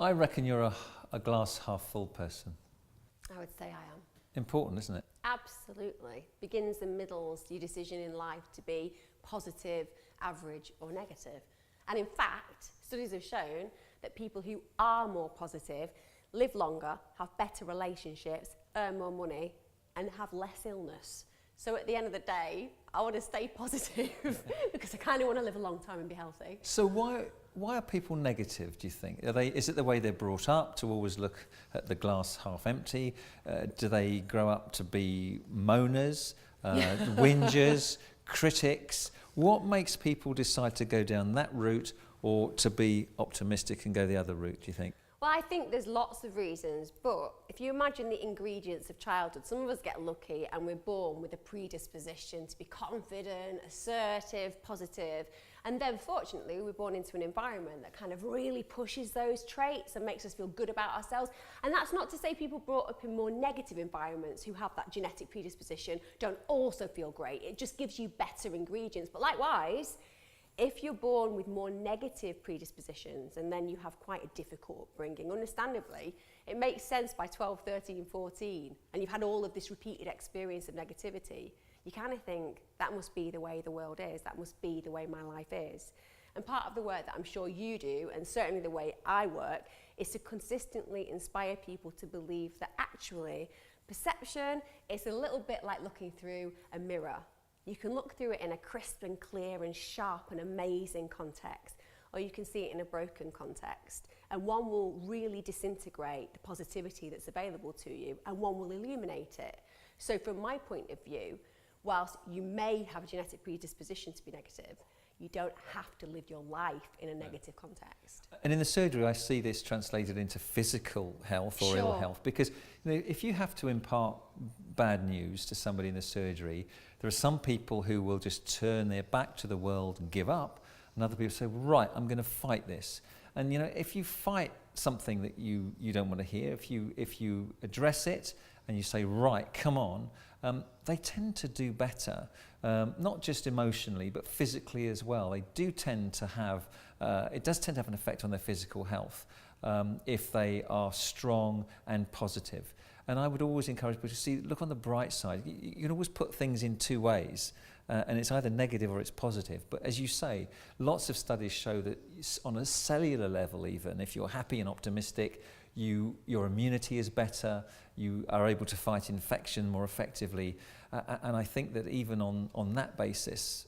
I reckon you're a glass half full person. I would say I am. Important, isn't it? Absolutely. Begins and middles your decision in life to be positive, average or negative. And in fact, studies have shown that people who are more positive live longer, have better relationships, earn more money and have less illness. So at the end of the day, I want to stay positive because I kind of want to live a long time and be healthy. So why are people negative, do you think? Is it the way they're brought up to always look at the glass half empty? Do they grow up to be moaners, whingers, critics? What makes people decide to go down that route or to be optimistic and go the other route, do you think? Well, I think there's lots of reasons, but if you imagine the ingredients of childhood, some of us get lucky and we're born with a predisposition to be confident, assertive, positive, and then fortunately we're born into an environment that kind of really pushes those traits and makes us feel good about ourselves. And that's not to say people brought up in more negative environments who have that genetic predisposition don't also feel great. It just gives you better ingredients. But likewise, if you're born with more negative predispositions and then you have quite a difficult upbringing, understandably, it makes sense by 12, 13, 14, and you've had all of this repeated experience of negativity, you kind of think that must be the way the world is, that must be the way my life is. And part of the work that I'm sure you do, and certainly the way I work, is to consistently inspire people to believe that actually perception is a little bit like looking through a mirror. You can look through it in a crisp and clear and sharp and amazing context, or you can see it in a broken context. And one will really disintegrate the positivity that's available to you, and one will illuminate it. So from my point of view, whilst you may have a genetic predisposition to be negative, you don't have to live your life in a negative context. And in the surgery, I see this translated into physical health or ill health, because if you have to impart bad news to somebody in the surgery, there are some people who will just turn their back to the world and give up, and other people say, right, I'm going to fight this. And if you fight something that you don't want to hear, if you address it and you say, right, come on, they tend to do better, not just emotionally, but physically as well. They do tend to have, it does tend to have an effect on their physical health if they are strong and positive. And I would always encourage people to look on the bright side. You can always put things in two ways, and it's either negative or it's positive. But as you say, lots of studies show that on a cellular level even, if you're happy and optimistic, your immunity is better, you are able to fight infection more effectively. And I think that even on that basis,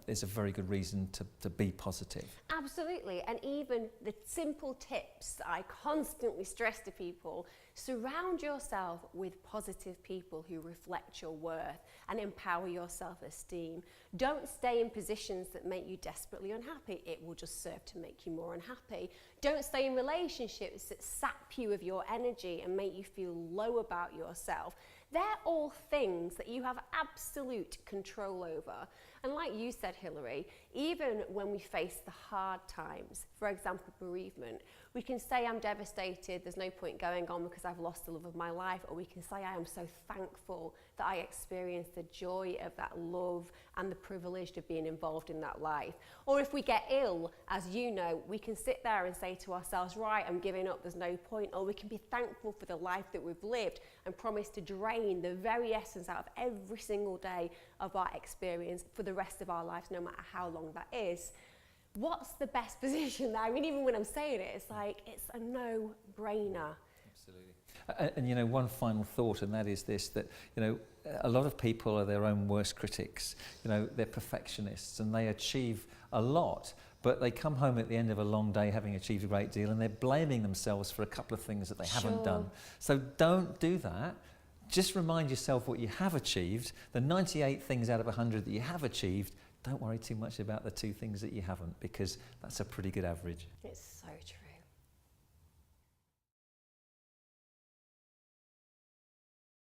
is a very good reason to be positive. Absolutely, and even the simple tips that I constantly stress to people: surround yourself with positive people who reflect your worth and empower your self-esteem. Don't stay in positions that make you desperately unhappy. It will just serve to make you more unhappy. Don't stay in relationships that sap you of your energy and make you feel low about yourself. They're all things that you have absolute control over. And like you said, Hilary, even when we face the hard times, for example, bereavement, we can say I'm devastated, there's no point going on because I've lost the love of my life, or we can say I am so thankful that I experienced the joy of that love and the privilege of being involved in that life. Or if we get ill, as you know, we can sit there and say to ourselves, right, I'm giving up, there's no point. Or we can be thankful for the life that we've lived and promise to drain the very essence out of every single day of our experience for the rest of our lives, no matter how long that is. What's the best position there? I mean, even when I'm saying it, it's like, it's a no-brainer. Absolutely. And one final thought, and that is this, that a lot of people are their own worst critics. They're perfectionists and they achieve a lot, but they come home at the end of a long day having achieved a great deal and they're blaming themselves for a couple of things that they haven't done. So don't do that. Just remind yourself what you have achieved, the 98 things out of 100 that you have achieved. Don't worry too much about the 2 things that you haven't, because that's a pretty good average. It's so true.